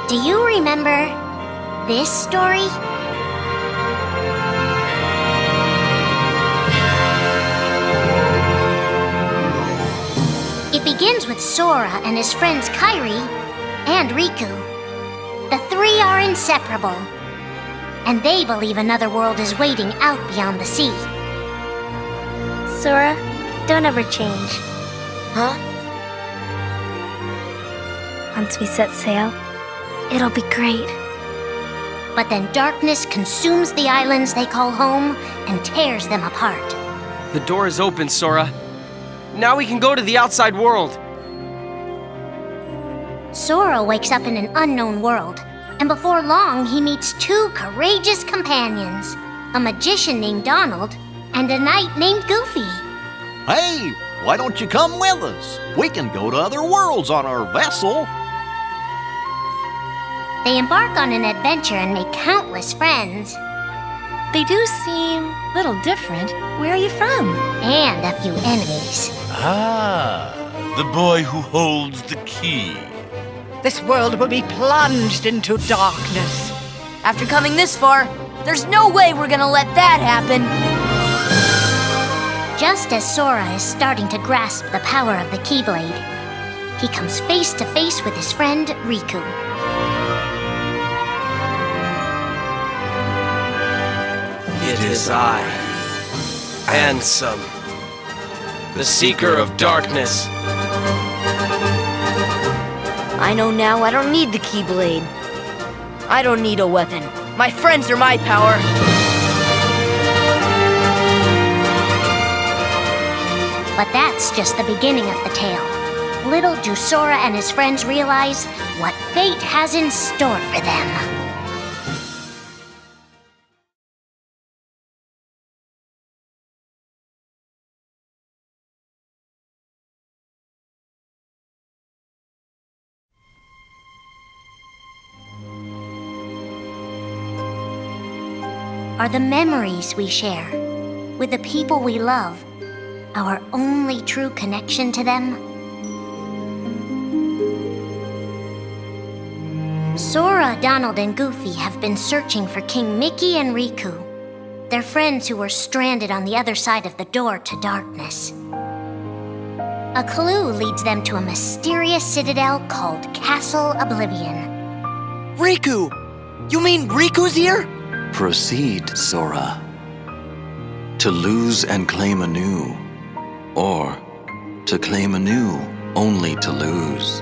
Do you remember this story? It begins with Sora and his friends Kairi and Riku. The three are inseparable, and they believe another world is waiting out beyond the sea. Sora, don't ever change. Huh? Once we set sail, it'll be great. But then darkness consumes the islands they call home and tears them apart. The door is open, Sora. Now we can go to the outside world. Sora wakes up in an unknown world, and before long he meets two courageous companions, a magician named Donald and a knight named Goofy. Hey, why don't you come with us? We can go to other worlds on our vessel. They embark on an adventure and make countless friends. They do seem a little different. Where are you from? And a few enemies. Ah, the boy who holds the key. This world will be plunged into darkness. After coming this far, there's no way we're gonna let that happen. Just as Sora is starting to grasp the power of the Keyblade, he comes face to face with his friend Riku. It is I, Ansem, the Seeker of Darkness. I know now I don't need the Keyblade. I don't need a weapon. My friends are my power. But that's just the beginning of the tale. Little do Sora and his friends realize what fate has in store for them. Are the memories we share with the people we love our only true connection to them? Sora, Donald, and Goofy have been searching for King Mickey and Riku, their friends who were stranded on the other side of the door to darkness. A clue leads them to a mysterious citadel called Castle Oblivion. Riku! You mean Riku's here? Proceed, Sora. To lose and claim anew, or to claim anew only to lose.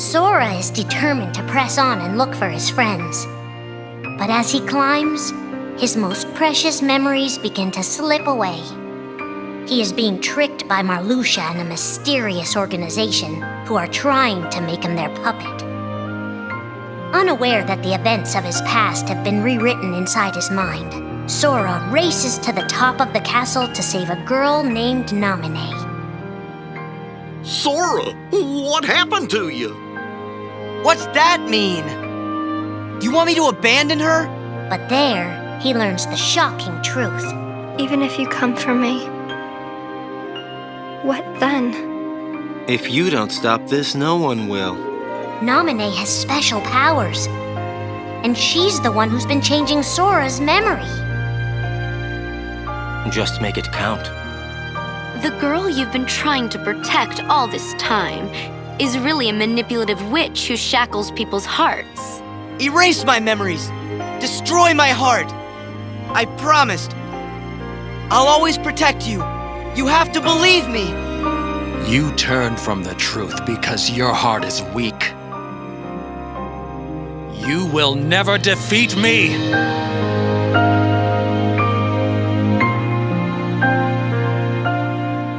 Sora is determined to press on and look for his friends. But as he climbs, his most precious memories begin to slip away. He is being tricked by Marluxia and a mysterious organization who are trying to make him their puppet. Unaware that the events of his past have been rewritten inside his mind, Sora races to the top of the castle to save a girl named Naminé. Sora, what happened to you? What's that mean? You want me to abandon her? But there, he learns the shocking truth. Even if you come for me, what then? If you don't stop this, no one will. Naminé has special powers, and she's the one who's been changing Sora's memory. Just make it count. The girl you've been trying to protect all this time is really a manipulative witch who shackles people's hearts. Erase my memories. Destroy my heart. I promised. I'll always protect you. You have to believe me. You turn from the truth because your heart is weak. You will never defeat me!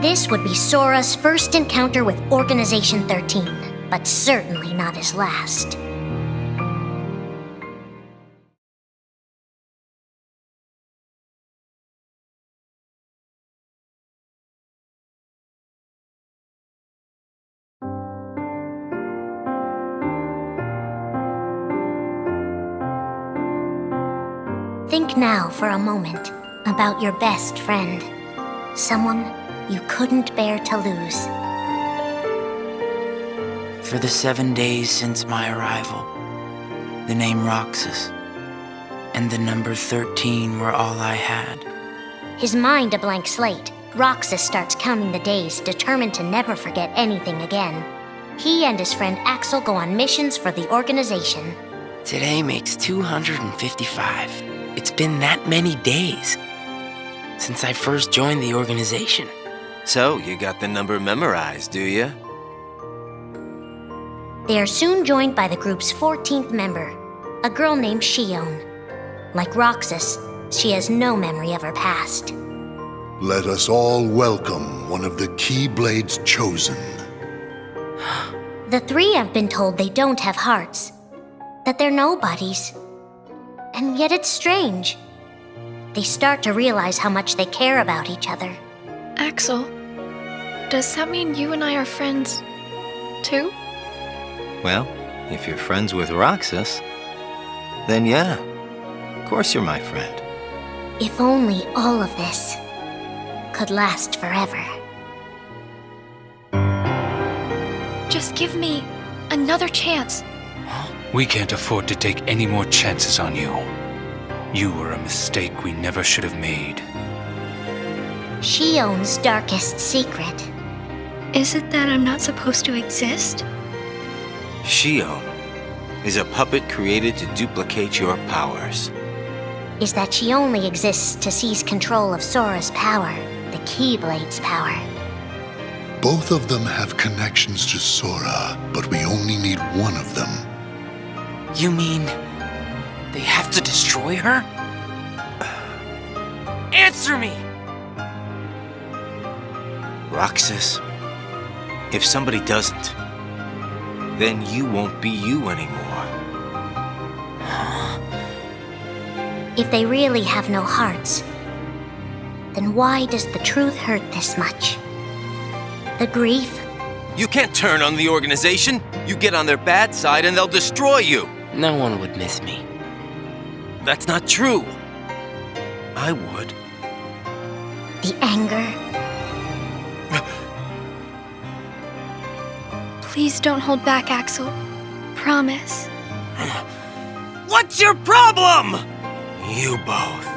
This would be Sora's first encounter with Organization 13, but certainly not his last. Think now for a moment about your best friend, someone you couldn't bear to lose. For the 7 days since my arrival, the name Roxas and the number 13 were all I had. His mind a blank slate, Roxas starts counting the days, determined to never forget anything again. He and his friend Axel go on missions for the organization. Today makes 255. It's been that many days since I first joined the organization. So, you got the number memorized, do you? They are soon joined by the group's 14th member, a girl named Shion. Like Roxas, she has no memory of her past. Let us all welcome one of the Keyblade's chosen. The three have been told they don't have hearts, that they're nobodies. And yet it's strange. They start to realize how much they care about each other. Axel, does that mean you and I are friends, too? Well, if you're friends with Roxas, then yeah, of course you're my friend. If only all of this could last forever. Just give me another chance. We can't afford to take any more chances on you. You were a mistake we never should have made. Shion's darkest secret. Is it that I'm not supposed to exist? Shion is a puppet created to duplicate your powers. Is that she only exists to seize control of Sora's power, the Keyblade's power. Both of them have connections to Sora, but we only need one of them. You mean they have to destroy her? Answer me! Roxas, if somebody doesn't, then you won't be you anymore. If they really have no hearts, then why does the truth hurt this much? The grief? You can't turn on the organization. You get on their bad side and they'll destroy you. No one would miss me. That's not true. I would. The anger? Please don't hold back, Axel. Promise. What's your problem? You both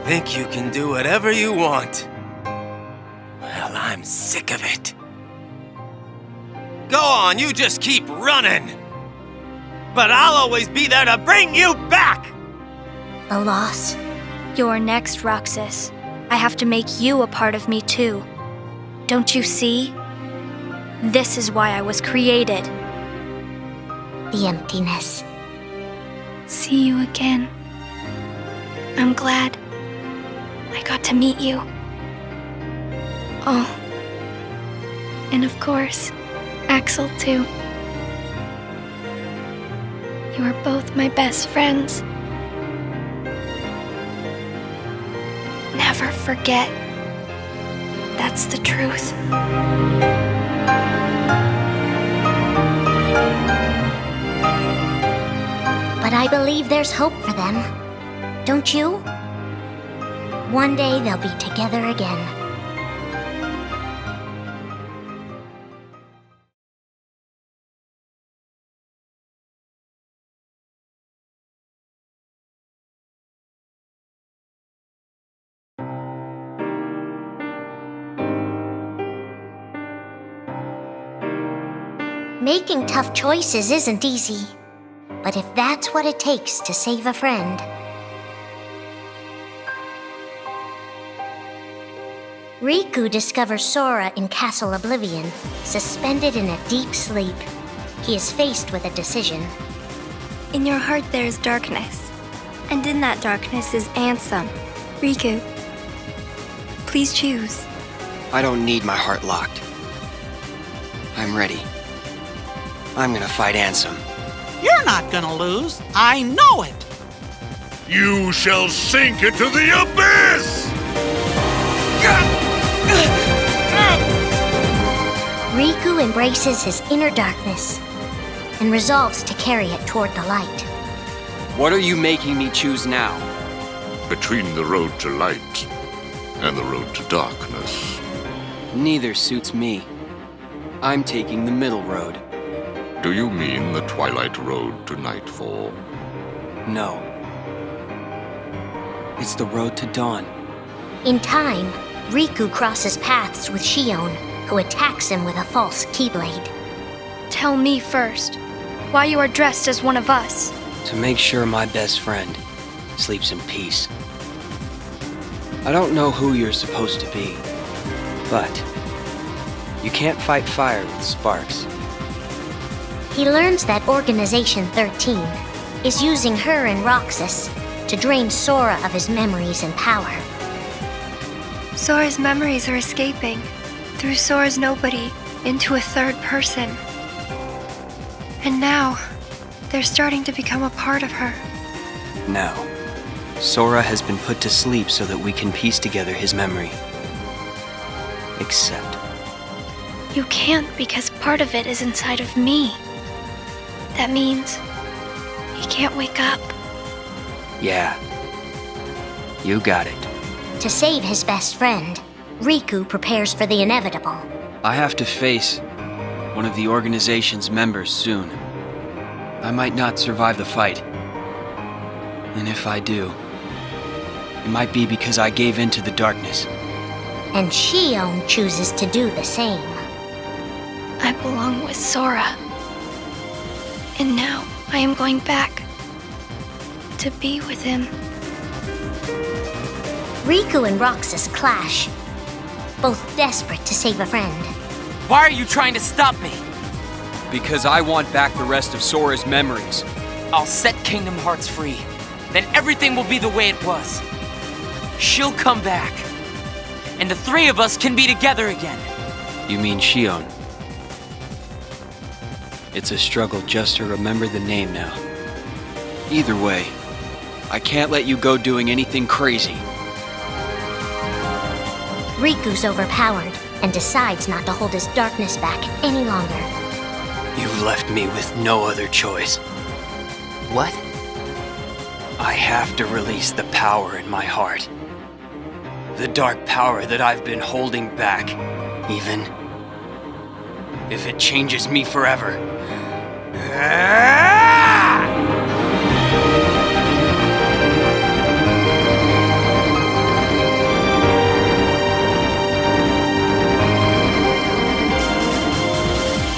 think you can do whatever you want. Well, I'm sick of it. Go on, you just keep running. But I'll always be there to bring you back! The loss? You're next, Roxas. I have to make you a part of me, too. Don't you see? This is why I was created. The emptiness. See you again. I'm glad I got to meet you. Oh, and of course, Axel, too. You are both my best friends. Never forget. That's the truth. But I believe there's hope for them. Don't you? One day they'll be together again. Making tough choices isn't easy, but if that's what it takes to save a friend. Riku discovers Sora in Castle Oblivion, suspended in a deep sleep. He is faced with a decision. In your heart there is darkness, and in that darkness is Ansem. Riku, please choose. I don't need my heart locked. I'm ready. I'm gonna fight Ansem. You're not gonna lose. I know it. You shall sink into the abyss! Riku embraces his inner darkness and resolves to carry it toward the light. What are you making me choose now? Between the road to light and the road to darkness. Neither suits me. I'm taking the middle road. Do you mean the Twilight Road to Nightfall? No. It's the road to dawn. In time, Riku crosses paths with Shion, who attacks him with a false Keyblade. Tell me first, why you are dressed as one of us. To make sure my best friend sleeps in peace. I don't know who you're supposed to be, but you can't fight fire with sparks. He learns that Organization 13 is using her and Roxas to drain Sora of his memories and power. Sora's memories are escaping through Sora's nobody into a third person. And now, they're starting to become a part of her. Now, Sora has been put to sleep so that we can piece together his memory. Except... You can't because part of it is inside of me. That means he can't wake up. Yeah. You got it. To save his best friend, Riku prepares for the inevitable. I have to face one of the organization's members soon. I might not survive the fight. And if I do, it might be because I gave in to the darkness. And Shion chooses to do the same. I belong with Sora. And now I am going back to be with him. Riku and Roxas clash, both desperate to save a friend. Why are you trying to stop me? Because I want back the rest of Sora's memories. I'll set Kingdom Hearts free. Then everything will be the way it was. She'll come back. And the three of us can be together again. You mean Shion? It's a struggle just to remember the name now. Either way, I can't let you go doing anything crazy. Riku's overpowered and decides not to hold his darkness back any longer. You've left me with no other choice. What? I have to release the power in my heart. The dark power that I've been holding back, even if it changes me forever.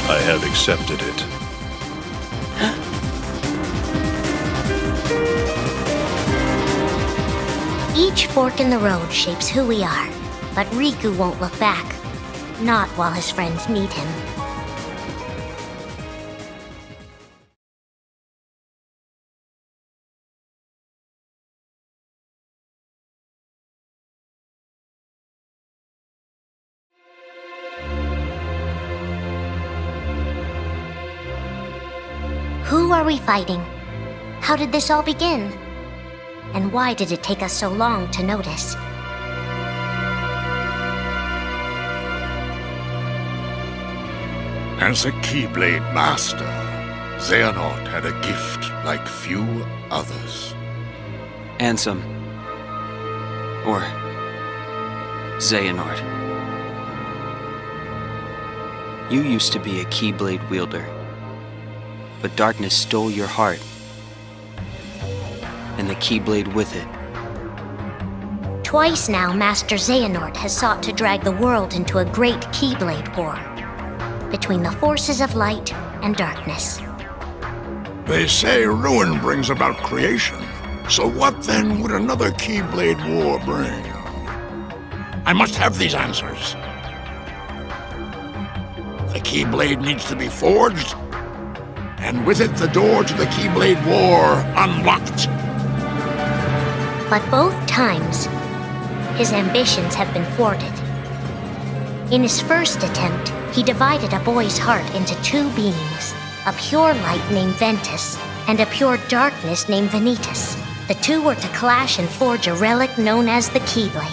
I have accepted it. Each fork in the road shapes who we are, but Riku won't look back. Not while his friends need him. Who are we fighting? How did this all begin? And why did it take us so long to notice? As a Keyblade Master, Xehanort had a gift like few others. Ansem. Or Xehanort. You used to be a Keyblade wielder, but darkness stole your heart, and the Keyblade with it. Twice now, Master Xehanort has sought to drag the world into a great Keyblade War between the forces of light and darkness. They say ruin brings about creation. So what then would another Keyblade War bring? I must have these answers. The Keyblade needs to be forged, and with it the door to the Keyblade War unlocked. But both times, his ambitions have been thwarted. In his first attempt, he divided a boy's heart into two beings, a pure light named Ventus and a pure darkness named Vanitas. The two were to clash and forge a relic known as the Keyblade.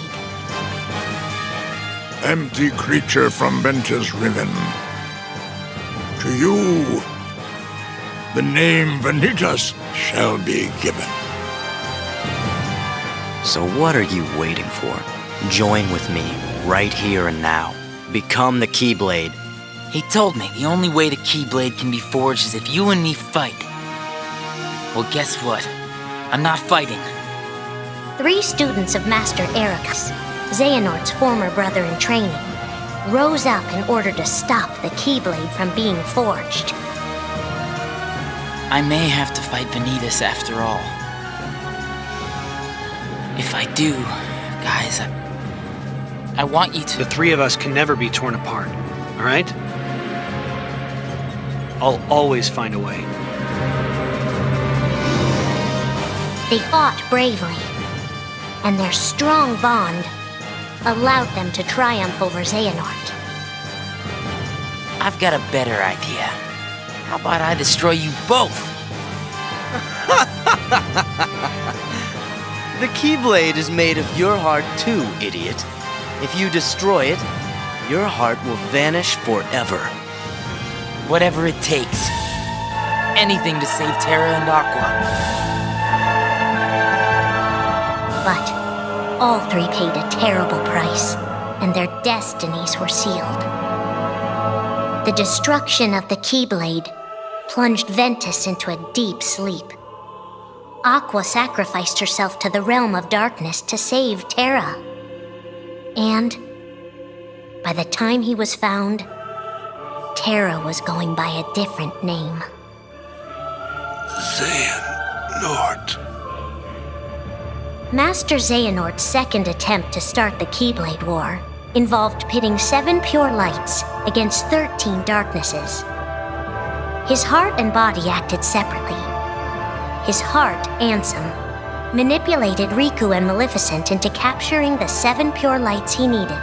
Empty creature from Ventus Riven. To you, the name Vanitas shall be given. So what are you waiting for? Join with me, right here and now. Become the Keyblade, He told me the only way the Keyblade can be forged is if you and me fight. Well, guess what? I'm not fighting. 3 students of Master Ericus, Xehanort's former brother in training, rose up in order to stop the Keyblade from being forged. I may have to fight Vanitas after all. If I do, guys, I want you to... The 3 of us can never be torn apart, all right? I'll always find a way. They fought bravely, and their strong bond allowed them to triumph over Xehanort. I've got a better idea. How about I destroy you both? The Keyblade is made of your heart too, idiot. If you destroy it, your heart will vanish forever. Whatever it takes. Anything to save Terra and Aqua. But all 3 paid a terrible price, and their destinies were sealed. The destruction of the Keyblade plunged Ventus into a deep sleep. Aqua sacrificed herself to the realm of darkness to save Terra. And by the time he was found, Terra was going by a different name. Xehanort. Master Xehanort's second attempt to start the Keyblade War involved pitting 7 pure lights against 13 darknesses. His heart and body acted separately. His heart, Ansem, manipulated Riku and Maleficent into capturing the 7 pure lights he needed,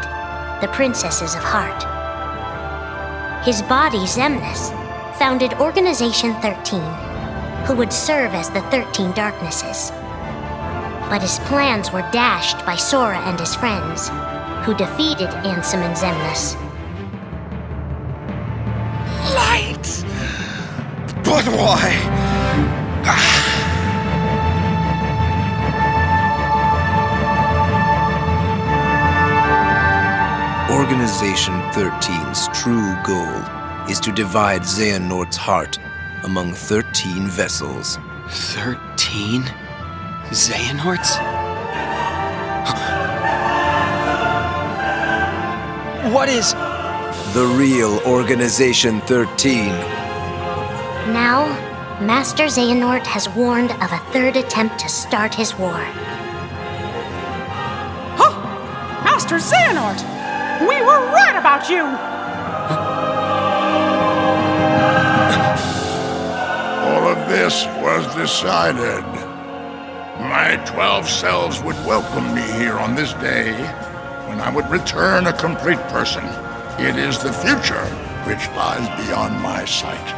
the Princesses of Heart. His body, Xemnas, founded Organization 13, who would serve as the 13 darknesses. But his plans were dashed by Sora and his friends, who defeated Ansem and Xemnas. Light! But why? Organization 13's true goal is to divide Xehanort's heart among 13 vessels. 13? Xehanorts? What is... The real Organization 13. Now, Master Xehanort has warned of a 3rd attempt to start his war. Huh! Master Xehanort! We were right about you! All of this was decided. My 12 selves would welcome me here on this day, when I would return a complete person. It is the future which lies beyond my sight.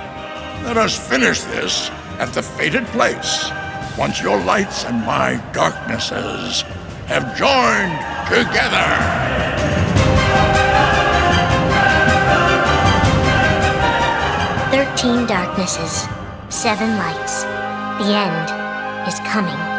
Let us finish this at the fated place, once your lights and my darknesses have joined together. 13 darknesses, 7 lights. The end is coming.